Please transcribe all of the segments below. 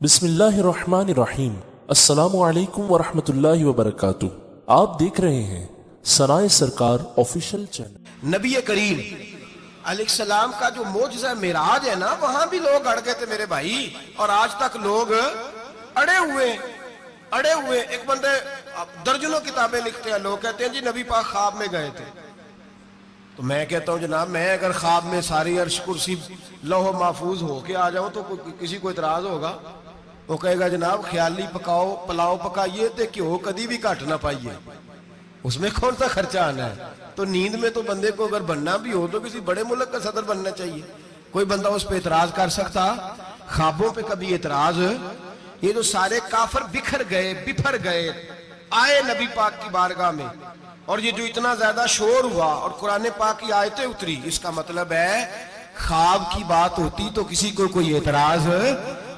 بسم اللہ الرحمن الرحیم۔ السلام علیکم ورحمۃ اللہ وبرکاتہ۔ آپ دیکھ رہے ہیں ثنائے سرکار آفیشیل چینل۔ نبی کریم علیہ السلام کا جو معجزہ معراج ہے نا، وہاں بھی لوگ اڑ گئے تھے میرے بھائی، اور آج تک لوگ اڑے ہوئے۔ ایک بندے درجنوں کتابیں لکھتے ہیں، لوگ کہتے ہیں جی نبی پاک خواب میں گئے تھے، تو میں کہتا ہوں جناب میں اگر خواب میں ساری عرش کرسی لوح محفوظ ہو کے آ جاؤں تو کسی کو اعتراض ہوگا؟ وہ کہے گا جناب خیالی پکاؤ پلاؤ پکائیے تے کیوں کدی بھی گھٹ نہ پائیے، اس میں کون سا خرچہ آنا ہے؟ تو نیند میں تو بندے کو اگر بننا بھی ہو تو کسی بڑے ملک کا صدر بننا چاہیے۔ کوئی بندہ اس پہ اعتراض کر سکتا؟ خوابوں پہ کبھی اعتراض؟ یہ جو سارے کافر بکھر گئے آئے نبی پاک کی بارگاہ میں، اور یہ جو اتنا زیادہ شور ہوا اور قرآن پاک کی آیتیں اتری، اس کا مطلب ہے خواب کی بات ہوتی تو کسی کو کوئی اعتراض؟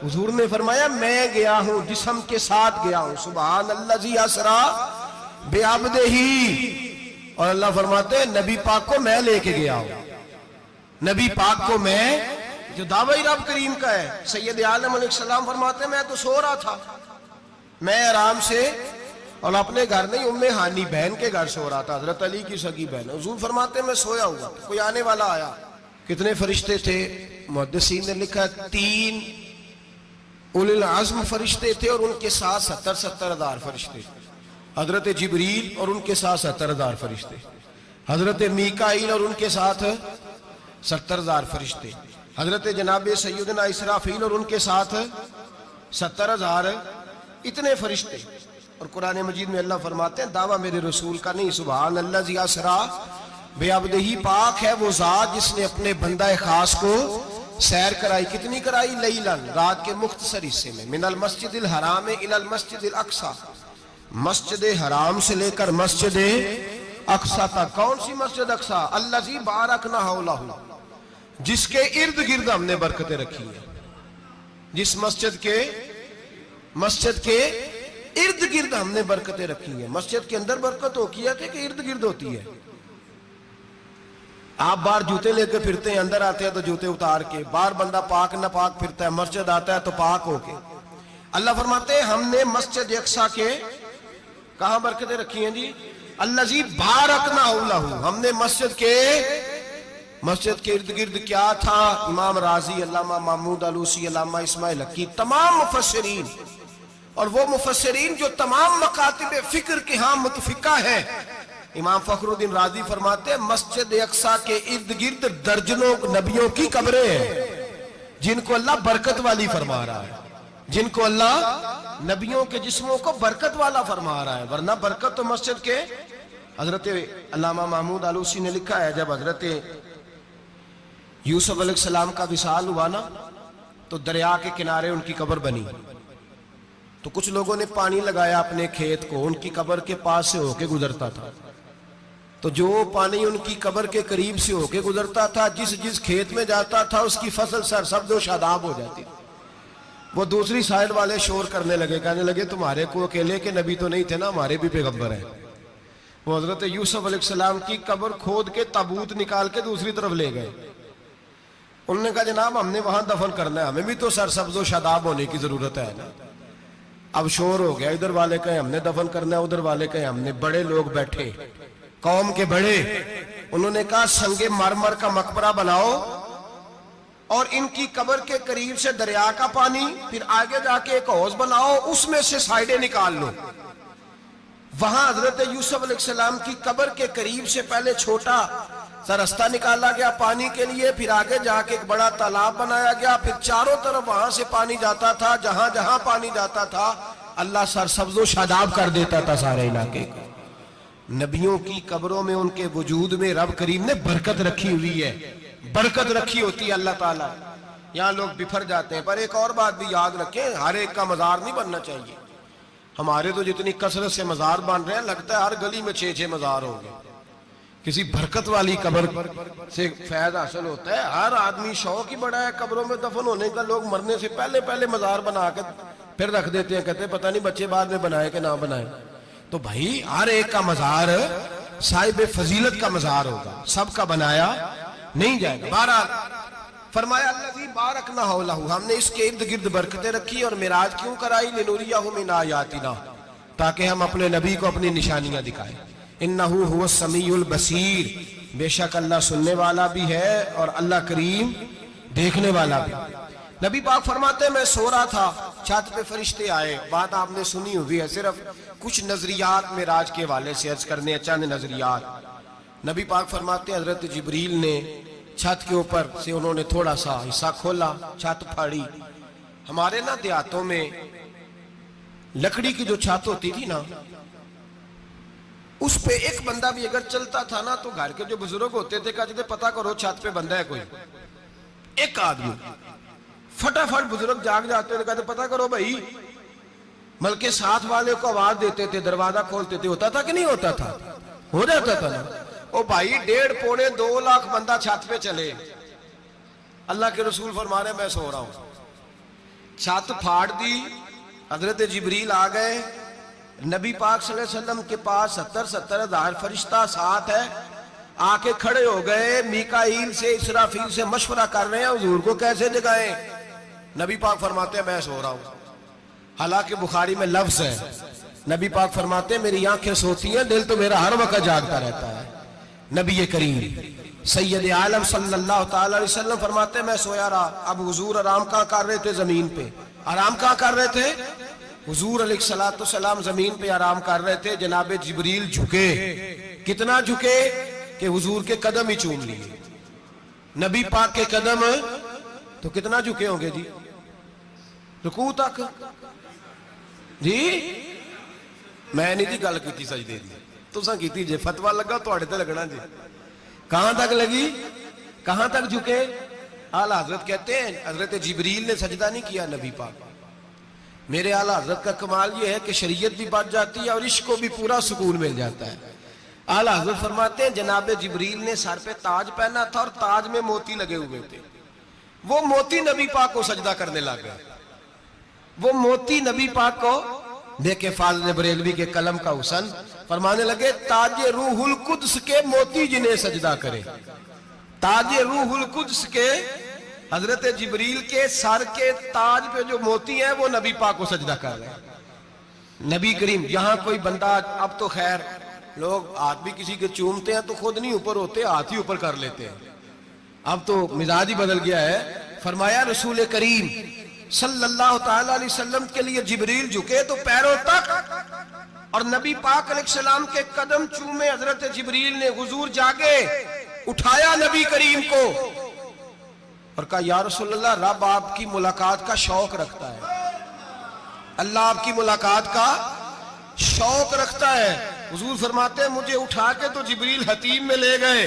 حضور نے فرمایا میں گیا ہوں، جسم کے ساتھ گیا ہوں، سبحان الذی اسری بعبدہ، اور اللہ فرماتے ہیں نبی پاک کو میں لے کے گیا ہوں۔ نبی پاک کو میں، جو دعوی رب کریم کا ہے، سید عالم علیہ السلام فرماتے ہیں میں تو سو رہا تھا، میں آرام سے، اور اپنے گھر نہیں ام ہانی بہن کے گھر سو رہا تھا، حضرت علی کی سگی بہن۔ حضور فرماتے ہیں میں سویا ہوا، کوئی آنے والا آیا۔ کتنے فرشتے تھے؟ محدثین نے لکھا 3 اولی العزم فرشتے تھے، اور ان کے ساتھ 70 ہزار فرشتے، حضرت جبریل اور ان کے ساتھ 70 ہزار فرشتے، حضرت میکائیل اور ان کے ساتھ 70 ہزار فرشتے، حضرت جناب سیدنا اسرافیل اور ان کے ساتھ 70 ہزار، اتنے فرشتے۔ اور قرآن مجید میں اللہ فرماتے ہیں دعویٰ میرے رسول کا نہیں، سبحان الذی اسری بعبدہ، پاک ہے وہ ذات جس نے اپنے بندہ خاص کو سیر کرائی۔ کتنی کرائی؟ لیلاً، رات کے مختصر حصے میں، من المسجد الحرام الی المسجد الاقصی، مسجد حرام سے لے کر مسجد اقصی تک۔ کون سی مسجد اقصی؟ الذی بارکنا حولہ، جس کے ارد گرد ہم نے برکتیں رکھی ہیں، جس مسجد کے ارد گرد ہم نے برکتیں رکھی ہیں۔ مسجد کے اندر برکت ہوتی ہے کہ ارد گرد ہوتی ہے؟ آپ باہر جوتے لے کے پھرتے ہیں، اندر آتے ہیں تو جوتے اتار کے، باہر بندہ پاک نہ پاک پھرتا ہے، مسجد آتا ہے تو پاک ہو کے۔ اللہ فرماتے ہیں ہم نے مسجد اقصی کے کہاں برکتیں رکھی ہیں جی؟ الذی بارکنا حولہ، ہم نے مسجد کے ارد گرد کیا تھا؟ امام راضی، علامہ محمود آلوسی، علامہ اسماعیل حقی، تمام مفسرین، اور وہ مفسرین جو تمام مکاتب فکر کے ہاں متفقہ ہیں، امام فخر الدین رازی فرماتے ہیں مسجد اقصی کے ارد گرد درجنوں نبیوں کی قبریں ہیں، جن کو اللہ برکت والی فرما رہا ہے، جن کو اللہ نبیوں کے جسموں کو برکت والا فرما رہا ہے، ورنہ برکت تو مسجد کے۔ حضرت علامہ محمود آلوسی نے لکھا ہے جب حضرت یوسف علیہ السلام کا وصال ہوا نا، تو دریا کے کنارے ان کی قبر بنی، تو کچھ لوگوں نے پانی لگایا اپنے کھیت کو، ان کی قبر کے پاس سے ہو کے گزرتا تھا، تو جو پانی ان کی قبر کے قریب سے ہو کے گزرتا تھا، جس کھیت میں جاتا تھا اس کی فصل سرسبز و شاداب ہو جاتی تھی۔ وہ دوسری سائیڈ والے شور کرنے لگے، کہنے لگے تمہارے کو اکیلے کے نبی تو نہیں تھے نا، ہمارے بھی پیغمبر ہیں۔ وہ حضرت یوسف علیہ السلام کی قبر کھود کے تابوت نکال کے دوسری طرف لے گئے۔ انہوں نے کہا جناب ہم نے وہاں دفن کرنا ہے، ہمیں بھی تو سرسبز و شاداب ہونے کی ضرورت ہے نا۔ اب شور ہو گیا، ادھر والے کہیں ہم نے دفن کرنا ہے، ادھر والے کہیں ہم نے۔ بڑے لوگ بیٹھے، قوم کے بڑے، انہوں نے کہا سنگ مرمر کا مقبرہ بناؤ، اور ان کی قبر کے قریب سے دریا کا پانی، پھر آگے جا کے ایک حوض بناؤ، اس میں سے سائیڈیں نکال لو۔ وہاں حضرت یوسف علیہ السلام کی قبر کے قریب سے پہلے چھوٹا سا رستہ نکالا گیا پانی کے لیے، پھر آگے جا کے ایک بڑا تالاب بنایا گیا، پھر چاروں طرف وہاں سے پانی جاتا تھا، جہاں جہاں پانی جاتا تھا اللہ سرسبز و شاداب کر دیتا تھا سارے علاقے کو۔ نبیوں کی قبروں میں ان کے وجود میں رب کریم نے برکت رکھی ہوئی ہے، برکت رکھی ہوتی ہے اللہ تعالیٰ۔ یہاں لوگ بفر جاتے ہیں، پر ایک اور بات بھی یاد رکھیں، ہر ایک کا مزار نہیں بننا چاہیے۔ ہمارے تو جتنی کثرت سے مزار بن رہے ہیں، لگتا ہے ہر گلی میں 6 مزار ہوں گے۔ کسی برکت والی قبر سے فیض حاصل ہوتا ہے۔ ہر آدمی شوق ہی بڑا ہے قبروں میں دفن ہونے کا، لوگ مرنے سے پہلے مزار بنا کے پھر رکھ دیتے ہیں، کہتے ہیں پتہ نہیں بچے بعد میں بنائے کہ نہ بنائے۔ تو بھائی ہر ایک کا مزار صاحب فضیلت کا مزار ہوگا، سب کا بنایا نہیں جائے گا۔ بہرحال فرمایا الذی بارکنا حولہ، ہم نے اس کے ارد گرد برکتیں رکھی اور معراج کیوں کرائی؟ لنوریہ من آیاتنا، تاکہ ہم اپنے نبی کو اپنی نشانیاں دکھائیں۔ انہ هو السمیع البصیر، بے شک اللہ سننے والا بھی ہے اور اللہ کریم دیکھنے والا بھی۔ نبی پاک فرماتے ہیں میں سو رہا تھا، چھت پہ فرشتے آئے، بات آپ نے سنی ہوئی ہے، صرف کچھ نظریات معراج کے حوالے سے عرض کرنے ہیں، چند نظریات۔ نبی پاک فرماتے ہیں حضرت جبریل نے چھت کے اوپر سے انہوں نے تھوڑا سا حصہ کھولا، چھت پھاڑی۔ ہمارے نا دیہاتوں میں لکڑی کی جو چھت ہوتی تھی نا، اس پہ ایک بندہ بھی اگر چلتا تھا نا تو گھر کے جو بزرگ ہوتے تھے کہتے تھے پتہ کرو چھت پہ بندہ ہے کوئی، ایک آدمی فٹافٹ بزرگ جاگ جاتے تھے، کہتے پتہ کرو بھائی، بلکہ ساتھ والے کو آواز دیتے تھے، دروازہ کھولتے تھے، ہوتا تھا کہ نہیں ہوتا تھا؟ ہو جاتا تھا نا۔ او بھائی 1.5 پونے 2 لاکھ بندہ چھت پہ چلے، اللہ کے رسول فرما رہے ہیں میں سو رہا ہوں، چھت پھاڑ دی، حضرت جبریل آ گئے، نبی پاک صلی اللہ علیہ وسلم کے پاس 70 ہزار فرشتہ ساتھ ہے، آ کے کھڑے ہو گئے، میکائیل سے اسرافیل سے مشورہ کر رہے ہیں حضور کو کیسے جگائیں۔ نبی پاک فرماتے ہیں میں سو رہا ہوں، حالانکہ بخاری میں لفظ ہے، نبی پاک فرماتے ہیں میری آنکھیں سوتی ہیں، دل تو میرا ہر وقت جاگتا رہتا ہے۔ نبی کریم سید عالم صلی اللہ تعالی علیہ وسلم فرماتے ہیں میں سویا رہا، اب حضور آرام کہاں کر رہے تھے؟ زمین پہ۔ آرام کہاں کر رہے تھے؟ حضور علیہ السلام زمین پہ آرام کر رہے تھے، جناب جبریل جھکے، کتنا جھکے کہ حضور کے قدم ہی چوم لیے، نبی پاک کے قدم تو کتنا جھکے ہوں گے جی؟ رکوع تک جی؟ میں نہیں دی گل کی سجدے دی، تساں کیتی جے، فتوہ لگا تو تے لگنا جی۔ کہاں تک لگی؟ کہاں تک جھکے؟ اعلیٰ حضرت کہتے ہیں حضرت جبریل نے سجدہ نہیں کیا نبی پاک، میرے اعلیٰ حضرت کا کمال یہ ہے کہ شریعت بھی بچ جاتی ہے اور عشق کو بھی پورا سکون مل جاتا ہے۔ اعلیٰ حضرت فرماتے ہیں جناب جبریل نے سر پہ تاج پہنا تھا اور تاج میں موتی لگے ہوئے تھے، وہ موتی نبی پاک کو سجدہ کرنے لگا، وہ موتی نبی پاک کو دیکھے فاضل بریلوی کے قلم کا حسن، فرمانے لگے تاج روح القدس کے موتی جنہیں سجدہ کرے، تاج روح القدس کے حضرت جبریل کے سر کے تاج پہ جو موتی ہیں وہ نبی پاک کو سجدہ کر رہے ہیں۔ نبی کریم یہاں کوئی بندہ، اب تو خیر لوگ ہاتھ بھی کسی کے چومتے ہیں تو خود نہیں اوپر ہوتے، ہاتھ ہی اوپر کر لیتے ہیں، اب تو مزاج ہی بدل گیا ہے۔ فرمایا رسول کریم صلی اللہ تعالی علیہ وسلم کے لیے جبریل جھکے تو پیروں تک، اور نبی پاک علیہ السلام کے قدم چومے حضرت جبریل نے، حضور جاگے، اٹھایا نبی کریم کو اور کہا یا رسول اللہ رب آپ کی ملاقات کا شوق رکھتا ہے، اللہ آپ کی ملاقات کا شوق رکھتا ہے۔ حضور فرماتے ہیں مجھے اٹھا کے تو جبریل حتیم میں لے گئے،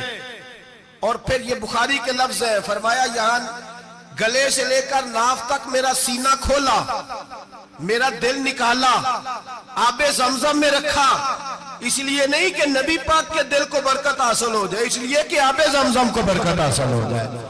اور پھر یہ بخاری کے لفظ ہے، فرمایا یہاں گلے سے لے کر ناف تک میرا سینہ کھولا، میرا دل نکالا، آب زمزم میں رکھا، اس لیے نہیں کہ نبی پاک کے دل کو برکت حاصل ہو جائے، اس لیے کہ آب زمزم کو برکت حاصل ہو جائے۔